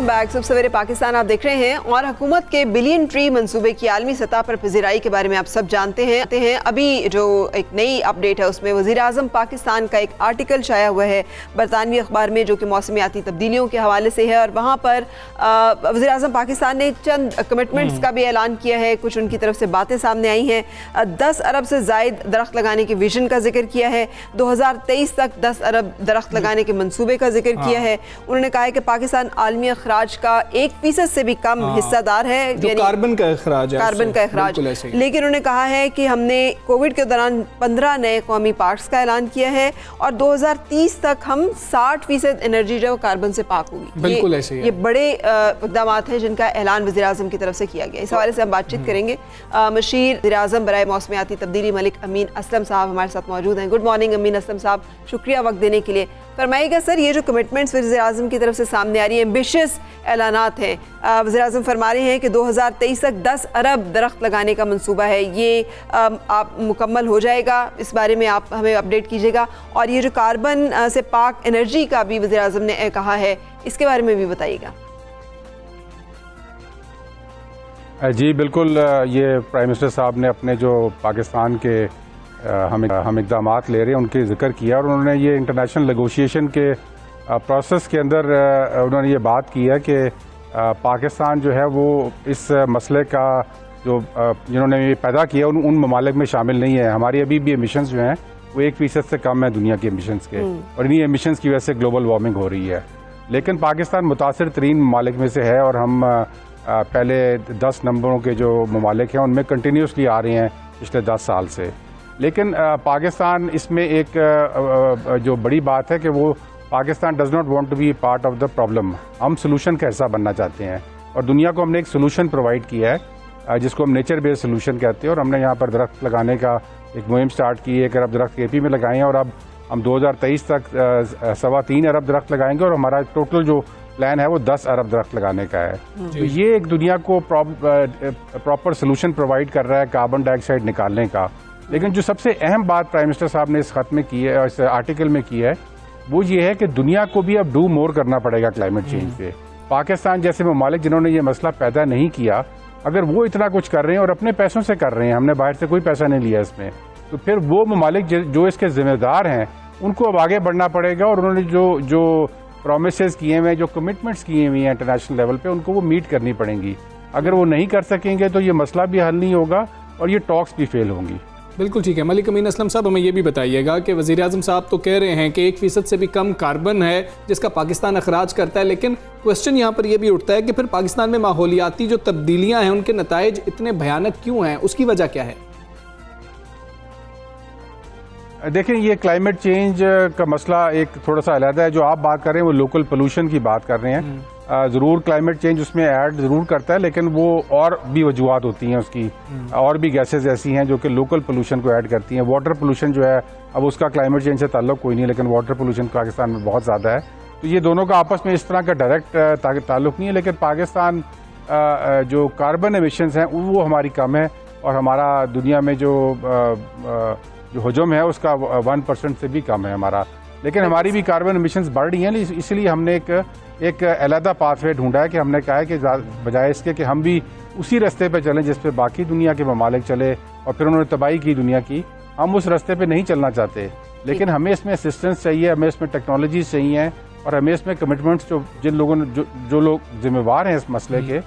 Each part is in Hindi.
बैक। सुबह सवेरे पाकिस्तान आप देख रहे हैं और हुकूमत के बिलियन ट्री मंसूबे की आलमी सतह पर पजीराई के बारे में आप सब जानते हैं। अभी जो एक नई अपडेट है उसमें वज़ीर आज़म पाकिस्तान का एक आर्टिकल शाया हुआ है बरतानवी अखबार में जो कि मौसमियाती तब्दीलियों के हवाले से है और वहाँ पर वज़ीर आज़म पाकिस्तान ने चंद कमिटमेंट्स का भी ऐलान किया है। कुछ उनकी तरफ से बातें सामने आई हैं। 10 अरब से ज़ायद दरख्त लगाने के विजन का जिक्र किया है। 2023 तक 10 अरब दरख्त लगाने के मंसूबे का जिक्र किया है। उन्होंने कहा है कि पाकिस्तान आलमी अखराज का 1% से भी कम हिस्सेदार है, जो कार्बन का अखराज है, कार्बन का अखराज। लेकिन उन्होंने कहा है कि हमने कोविड के दौरान 15 नए कौमी पार्क्स का ऐलान किया है और 2030 तक हम 60% एनर्जी जो कार्बन से पाक होगी। बिल्कुल ऐसे ही है। ये बड़े इक़दाम हैं जिनका ऐलान वज़ीर आज़म की तरफ से किया गया। इस हवाले से हम बातचीत करेंगे। मशीर वज़ीर आज़म बराए मौसमियाती तब्दीली मलिक अमीन असलम साहब हमारे साथ मौजूद हैं। गुड मॉर्निंग अमीन असलम साहब, शुक्रिया वक्त देने के लिए। फरमाइएगा सर, ये जो कमिटमेंट्स वज़ीर आज़म की तरफ से सामने आ रही है, एम्बिशियस ऐलानात हैं। वज़ीर आज़म फरमा रहे हैं कि 2023 तक 10 अरब दरख्त लगाने का मंसूबा है, ये आप मुकम्मल हो जाएगा, इस बारे में आप हमें अपडेट कीजिएगा। और ये जो कार्बन से पाक एनर्जी का भी वज़ीर आज़म ने कहा है, इसके बारे में भी बताइएगा। जी बिल्कुल, ये प्राइम मिनिस्टर साहब ने अपने जो पाकिस्तान के हम इक़दामात ले रहे हैं उनके जिक्र किया और उन्होंने ये इंटरनेशनल नेगोशिएशन के प्रोसेस के अंदर उन्होंने ये बात की है कि पाकिस्तान जो है वो इस मसले का जो जिन्होंने ये पैदा किया उन ममालिक में शामिल नहीं है। हमारी अभी भी एमिशंस जो हैं वो 1% से कम है दुनिया के एमिशंस के, और इन्हीं एमिशंस की वजह से ग्लोबल वार्मिंग हो रही है। लेकिन पाकिस्तान मुतासिर तरीन ममालिक में से है और हम पहले 10 नंबरों के जो ममालिक हैं उनमें कंटिन्यूसली आ रहे हैं पिछले 10 साल से। लेकिन पाकिस्तान इसमें एक जो बड़ी बात है कि वो Pakistan does not want to be part of the problem. हम सोल्यूशन का हिस्सा बनना चाहते हैं और दुनिया को हमने एक सोल्यूशन प्रोवाइड किया है जिसको हम नेचर बेस्ड सोल्यूशन कहते हैं। और हमने यहाँ पर दरख्त लगाने का एक मुहिम स्टार्ट की है। 1 अरब दरख्त केपी में लगाए हैं और अब हम 2023 तक 3.25 अरब दरख्त लगाएंगे और हमारा टोटल जो प्लान है वो 10 अरब दरख्त लगाने का है। तो ये एक दुनिया को प्रॉपर सोल्यूशन प्रोवाइड कर रहा है कार्बन डाइऑक्साइड निकालने का। लेकिन जो सबसे अहम बात प्राइम मिनिस्टर साहब ने इस खत में की है और इस आर्टिकल में की है वो ये है कि दुनिया को भी अब डू मोर करना पड़ेगा क्लाइमेट चेंज पे। पाकिस्तान जैसे ममालिक जिन्होंने ये मसला पैदा नहीं किया, अगर वो इतना कुछ कर रहे हैं और अपने पैसों से कर रहे हैं, हमने बाहर से कोई पैसा नहीं लिया इसमें, तो फिर वो ममालिक जो इसके जिम्मेदार हैं उनको अब आगे बढ़ना पड़ेगा। और उन्होंने जो प्रोमिसेस किए हुए हैं, जो कमिटमेंट्स किए हुए हैं इंटरनेशनल लेवल पे, उनको वो मीट करनी पड़ेंगी। अगर वो नहीं कर सकेंगे तो ये मसला भी हल नहीं होगा और ये टॉक्स भी फेल होंगी। बिल्कुल ठीक है। मलिक अमीन असलम साहब, हमें ये भी बताइएगा कि वज़ीर आज़म साहब तो कह रहे हैं कि 1% से भी कम कार्बन है जिसका पाकिस्तान अखराज करता है, लेकिन क्वेश्चन यहाँ पर यह भी उठता है कि फिर पाकिस्तान में माहौलियाती जो तब्दीलियाँ हैं उनके नताइज इतने भयानक क्यों हैं, उसकी वजह क्या है? देखें, ये क्लाइमेट चेंज का मसला एक थोड़ा सा अलग है। जो आप बात कर रहे हैं वो लोकल पोल्यूशन की बात कर रहे हैं। ज़रूर क्लाइमेट चेंज उसमें ऐड ज़रूर करता है, लेकिन वो और भी वजूहत होती हैं उसकी, और भी गैसेज ऐसी हैं जो कि लोकल पोल्यूशन को ऐड करती हैं। वाटर पोल्यूशन जो है अब उसका क्लाइमेट चेंज से ताल्लुक कोई नहीं, लेकिन वाटर पोल्यूशन पाकिस्तान में बहुत ज़्यादा है। तो ये दोनों का आपस में इस तरह का डायरेक्ट ताल्लुक नहीं है। लेकिन पाकिस्तान जो कार्बन एमिशंस हैं वो हमारी कम है और हमारा दुनिया में जो हजम है उसका 1% से भी कम है हमारा। लेकिन हमारी भी कार्बन एमिशंस बढ़ रही हैं, इसलिए हमने एक अलहदा पाथवे ढूंढा है कि हमने कहा है कि बजाय इसके कि हम भी उसी रास्ते पे चलें जिस पे बाकी दुनिया के ममालिक चले और फिर उन्होंने तबाही की दुनिया की, हम उस रास्ते पे नहीं चलना चाहते। लेकिन हमें इसमें असिस्टेंस चाहिए, हमें इसमें टेक्नोलॉजीज चाहिए और हमें इसमें कमिटमेंट्स जिन लोगों ने जो लोग जिम्मेवार हैं इस मसले के,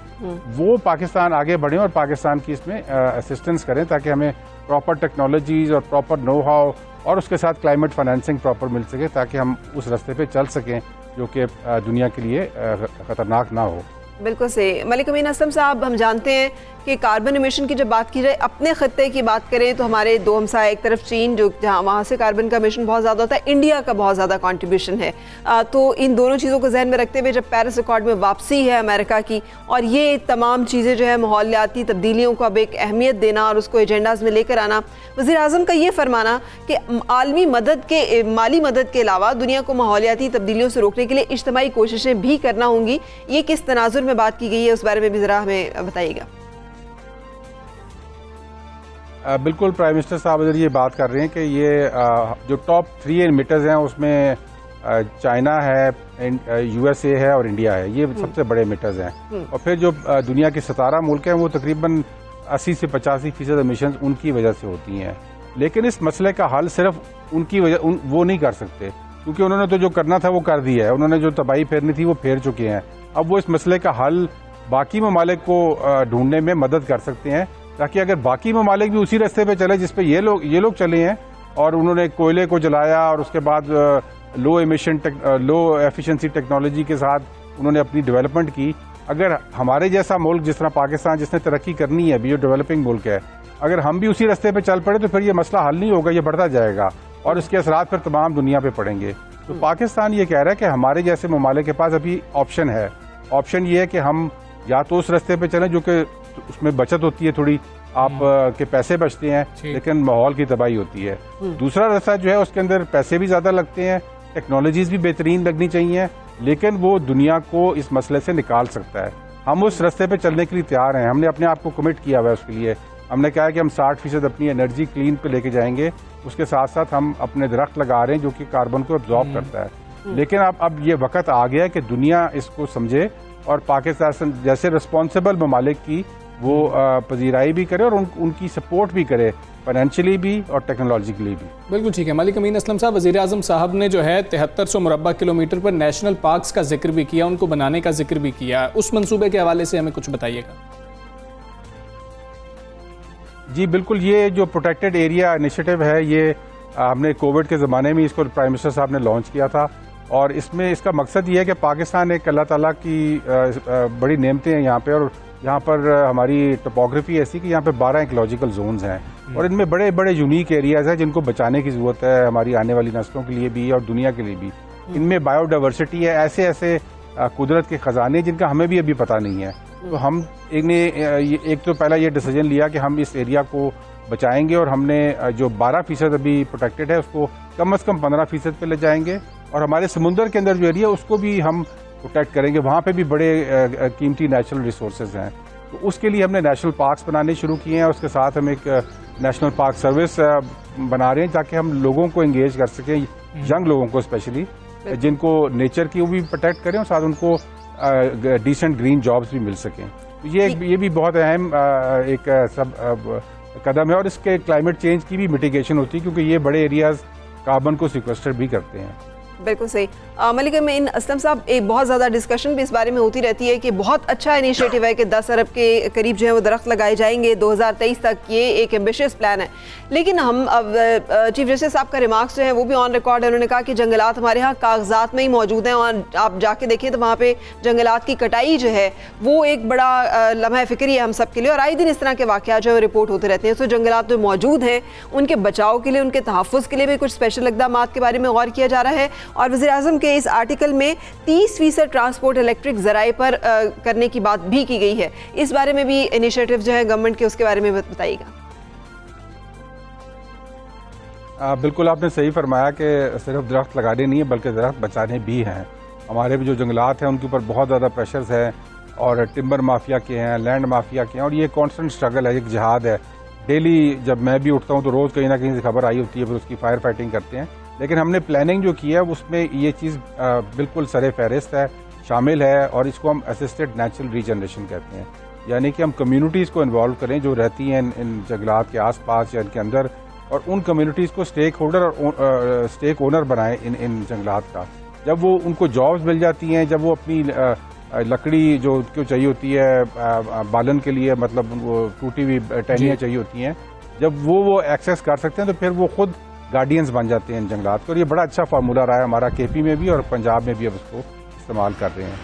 वो पाकिस्तान आगे बढ़ें और पाकिस्तान की इसमें असिस्टेंस करें ताकि हमें प्रॉपर टेक्नोलॉजीज और प्रॉपर नो हाउ और उसके साथ क्लाइमेट फाइनेंसिंग प्रॉपर मिल सके ताकि हम उस रास्ते पे चल सकें जो कि दुनिया के लिए ख़तरनाक ना हो। बिल्कुल सही। मलिक अमीन असलम साहब, हम जानते हैं कि कार्बन एमिशन की जब बात की जाए, अपने खत्ते की बात करें तो हमारे दो हमसाए, एक तरफ चीन जो जहाँ वहाँ से कार्बन का एमिशन बहुत ज़्यादा होता है, इंडिया का बहुत ज़्यादा कंट्रीब्यूशन है। तो इन दोनों चीज़ों को जहन में रखते हुए जब पेरिस अकॉर्ड में वापसी है अमेरिका की और ये तमाम चीज़ें जो है माहौलियाती तब्दीलियों को अब एक अहमियत देना और उसको एजेंडाज में लेकर आना, वज़ीर आज़म का ये फरमाना कि आलमी मदद के माली मदद के अलावा दुनिया को माहौलियाती तब्दीलियों से रोकने के लिए इज्तिमाई कोशिशें भी करना होंगी, ये किस तनाजुर में बात की गई है, उस बारे में भी ज़रा हमें बताइएगा। बिल्कुल, प्राइम मिनिस्टर साहब ये बात कर रहे हैं कि ये जो टॉप 3 एमिटर्स हैं उसमें चाइना है, यूएसए है और इंडिया है, ये सबसे बड़े एमिटर्स हैं। और फिर जो दुनिया के 17 मुल्क हैं वो तकरीबन 80 से 85% एमिशंस उनकी वजह से होती हैं। लेकिन इस मसले का हल सिर्फ उनकी वजह वो नहीं कर सकते, क्योंकि उन्होंने तो जो करना था वो कर दिया है, उन्होंने जो तबाही फेरनी थी वो फेर चुके हैं। अब वो इस मसले का हल बाकी ममालिक को ढूंढने में मदद कर सकते हैं, ताकि अगर बाकी ममालिक भी उसी रास्ते पे चले जिस पे ये लोग चले हैं, और उन्होंने कोयले को जलाया और उसके बाद लो एफिशिएंसी टेक्नोलॉजी के साथ उन्होंने अपनी डेवलपमेंट की। अगर हमारे जैसा मुल्क जिस तरह पाकिस्तान, जिसने तरक्की करनी है, अभी जो डेवलपिंग मुल्क है, अगर हम भी उसी रास्ते पे चल पड़े तो फिर ये मसला हल नहीं होगा, ये बढ़ता जाएगा और इसके असरात फिर तमाम दुनिया पे पड़ेंगे। तो पाकिस्तान ये कह रहा है कि हमारे जैसे ममालिक के पास अभी ऑप्शन है। ऑप्शन ये है कि हम या तो उस रास्ते पे चलें जो कि उसमें बचत होती है, थोड़ी आप के पैसे बचते हैं लेकिन माहौल की तबाही होती है। दूसरा रास्ता जो है उसके अंदर पैसे भी ज़्यादा लगते हैं, टेक्नोलॉजीज भी बेहतरीन लगनी चाहिए, लेकिन वो दुनिया को इस मसले से निकाल सकता है। हम उस रास्ते पे चलने के लिए तैयार हैं, हमने अपने आप को कमिट किया हुआ है उसके लिए। हमने कहा है कि हम 60% अपनी एनर्जी क्लीन पे लेके जाएंगे, उसके साथ साथ हम अपने दरख्त लगा रहे हैं जो कि कार्बन को एब्जॉर्ब करता है। लेकिन अब ये वक्त आ गया है कि दुनिया इसको समझे और पाकिस्तान जैसे रिस्पॉन्सिबल ममालिक की वो पजीराई भी करे और उनकी सपोर्ट भी करे, फाइनेंशियली भी और टेक्नोलॉजिकली भी। बिल्कुल ठीक है। मलिक अमीन असलम साहब, वज़ीर आज़म साहब ने जो है 7300 मुरब्बा किलोमीटर पर नेशनल पार्क्स का जिक्र भी किया, उनको बनाने का जिक्र भी किया। उस मंसूबे के हवाले से हमें कुछ बताइएगा। जी बिल्कुल, ये जो प्रोटेक्टेड एरिया इनिशिएटिव है, ये हमने कोविड के ज़माने में इसको प्राइम मिनिस्टर साहब ने लॉन्च किया था, और इसमें इसका मकसद ये है कि पाकिस्तान एक अल्लाह ताला की बड़ी नेमतें हैं यहाँ पे, और यहाँ पर हमारी टोपोग्राफी ऐसी कि यहाँ पे 12 इकोलॉजिकल जोन्स हैं और इनमें बड़े बड़े यूनिक एरियाज हैं जिनको बचाने की ज़रूरत है हमारी आने वाली नस्लों के लिए भी और दुनिया के लिए भी। इनमें बायोडाइवर्सिटी है, ऐसे ऐसे कुदरत के ख़जाने जिनका हमें भी अभी पता नहीं है। तो हम एक तो पहला ये डिसीजन लिया कि हम इस एरिया को बचाएंगे, और हमने जो 12% अभी प्रोटेक्टेड है उसको कम से कम 15% पे ले जाएंगे, और हमारे समुंदर के अंदर जो एरिया उसको भी हम प्रोटेक्ट करेंगे। वहाँ पे भी बड़े कीमती नेचुरल रिसोर्सेज हैं, तो उसके लिए हमने नेशनल पार्क्स बनाने शुरू किए हैं। उसके साथ हम एक नेशनल पार्क सर्विस बना रहे हैं ताकि हम लोगों को एंगेज कर सकें, यंग लोगों को स्पेशली, जिनको नेचर की वो भी प्रोटेक्ट करें और साथ उनको डिसेंट ग्रीन जॉब्स भी मिल सकें। तो ये भी बहुत अहम एक कदम है, और इसके क्लाइमेट चेंज की भी मिटिगेशन होती है क्योंकि ये बड़े एरियाज कार्बन को सिक्वेस्टर भी करते हैं। बिल्कुल सही। मलिक अमीन असलम साहब, एक बहुत ज़्यादा डिस्कशन भी इस बारे में होती रहती है कि बहुत अच्छा इनिशिएटिव है कि 10 अरब के करीब जो है वो दरख्त लगाए जाएंगे 2023 तक, ये एक एम्बिशियस प्लान है। लेकिन हम अब चीफ जस्टिस साहब का रिमार्क्स जो है वो भी ऑन रिकॉर्ड है, उन्होंने कहा कि जंगलात हमारे यहाँ कागजात में ही मौजूद हैं, और आप जाके देखें तो वहाँ पे जंगलात की कटाई जो है वो एक बड़ा लम्हा फ़िक्री है हम सब के लिए, और आए दिन इस तरह के वाक़यात जो है रिपोर्ट होते रहते हैं। तो जंगलात जो मौजूद हैं उनके बचाव के लिए, उनके तहफ़्फ़ुज़ के लिए भी कुछ स्पेशल इक़दाम के बारे में गौर किया जा रहा है। और वज़ीर आज़म के इस आर्टिकल में 30% ट्रांसपोर्ट इलेक्ट्रिक ज़राए पर करने की बात भी की गई है। इस बारे में भी इनिशिएटिव जो है गवर्नमेंट के, उसके बारे में बताइएगा। बिल्कुल आपने सही फरमाया कि सिर्फ दरख्त लगाने नहीं है बल्कि दरख्त बचाने भी हैं। हमारे भी जो जंगलात हैं उनके ऊपर बहुत ज़्यादा प्रेशर्स है, और टिम्बर माफिया के हैं, लैंड माफिया के हैं, और ये कॉन्स्टेंट स्ट्रगल है, एक जिहाद है। डेली जब मैं भी उठता हूँ तो रोज़ कहीं ना कहीं से खबर आई होती है, फिर उसकी फायर फाइटिंग करते हैं। लेकिन हमने प्लानिंग जो की है उसमें ये चीज़ बिल्कुल सरे फहरिस्त है, शामिल है, और इसको हम असिस्टेड नेचुरल रीजनरेशन कहते हैं। यानी कि हम कम्युनिटीज़ को इन्वॉल्व करें जो रहती हैं इन जंगलात के आसपास या इनके अंदर, और उन कम्युनिटीज़ को स्टेक होल्डर और स्टेक ओनर बनाएं इन जंगलात का। जब वो उनको जॉब्स मिल जाती हैं, जब वो अपनी लकड़ी जो उनको चाहिए होती है बालन के लिए, मतलब वो टूटी हुई टहनियाँ चाहिए होती हैं, जब वो एक्सेस कर सकते हैं तो फिर वो खुद गार्डियंस बन जाते हैं इन जंगलात के। और ये बड़ा अच्छा फार्मूला रहा है हमारा KP में भी, और पंजाब में भी अब उसको इस्तेमाल कर रहे हैं।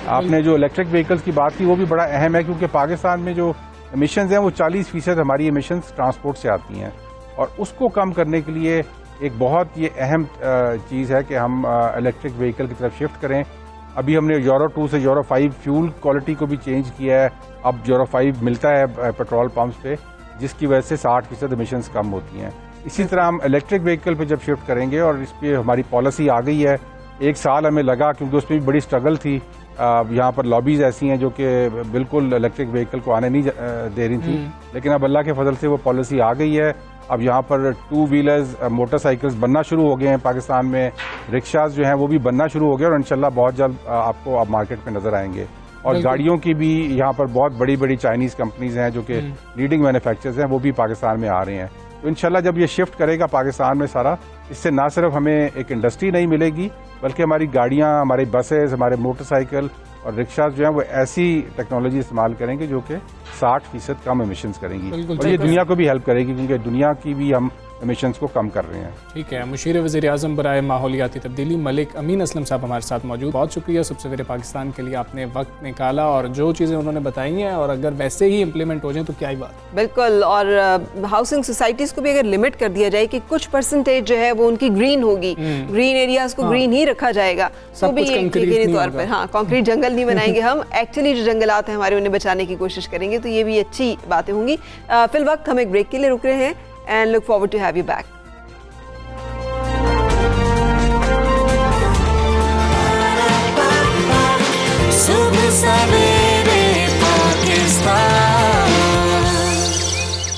आपने जो इलेक्ट्रिक व्हीकल्स की बात की वो भी बड़ा अहम है, क्योंकि पाकिस्तान में जो एमिशंस हैं वो 40% हमारी एमिशंस ट्रांसपोर्ट से आती हैं, और उसको कम करने के लिए एक बहुत ये अहम चीज़ है कि हम इलेक्ट्रिक व्हीकल की तरफ शिफ्ट करें। अभी हमने यूरो 2 से यूरो 5 फ्यूल क्वालिटी को भी चेंज किया है, अब यूरो 5 मिलता है पेट्रोल पंप्स पे, जिसकी वजह से 60% एमिशंस कम होती हैं। इसी तरह हम इलेक्ट्रिक व्हीकल पे जब शिफ्ट करेंगे, और इस पर हमारी पॉलिसी आ गई है, 1 साल हमें लगा क्योंकि उसमें भी बड़ी स्ट्रगल थी। यहाँ पर लॉबीज ऐसी हैं जो कि बिल्कुल इलेक्ट्रिक व्हीकल को आने नहीं दे रही थी, लेकिन अब अल्लाह के फजल से वो पॉलिसी आ गई है, अब यहाँ पर 2 व्हीलर्स मोटरसाइकिल्स बनना शुरू हो गए हैं पाकिस्तान में, रिक्शाज जो हैं वो भी बनना शुरू हो गए और इंशाल्लाह बहुत जल्द आपको अब मार्केट में नज़र आएंगे। और गाड़ियों की भी यहाँ पर बहुत बड़ी बड़ी चाइनीज़ कंपनीज हैं जो कि लीडिंग मैन्युफैक्चरर्स हैं, वो भी पाकिस्तान में आ रहे हैं। तो इंशाल्लाह जब ये शिफ्ट करेगा पाकिस्तान में सारा, इससे ना सिर्फ हमें एक इंडस्ट्री नहीं मिलेगी बल्कि हमारी गाड़ियाँ, हमारी बसेस, हमारे मोटरसाइकिल और रिक्शाज जो हैं वो ऐसी टेक्नोलॉजी इस्तेमाल करेंगे जो कि 60% कम एमिशंस करेंगी और ये दुनिया को भी हेल्प करेगी क्योंकि दुनिया की भी हम एमिशंस को कम कर रहे हैं। ठीक है, मुशीर वज़ीर आज़म बराए माहौलियाती तब्दीली मलिक अमीन असलम साहब हमारे साथ मौजूद। बहुत शुक्रिया सुबह सवेरे पाकिस्तान के लिए आपने वक्त निकाला और जो चीज़ें उन्होंने बताई हैं और अगर वैसे ही इम्प्लीमेंट हो जाए तो क्या ही बात। बिल्कुल, और हाउसिंग सोसाइटीज़ को भी अगर लिमिट कर दिया जाए कि कुछ परसेंटेज जो है वो उनकी ग्रीन होगी, ग्रीन एरियाज को ग्रीन ही रखा जाएगा, तो भी यकीनी तौर पर हाँ कंक्रीट जंगल नहीं बनाएंगे हम, एक्चुअली जो जंगलात हैं हमारे उन्हें बचाने की कोशिश करेंगे, तो ये भी अच्छी बातें होंगी। फिल वक्त हम एक ब्रेक के लिए रुक रहे हैं and look forward to have you back.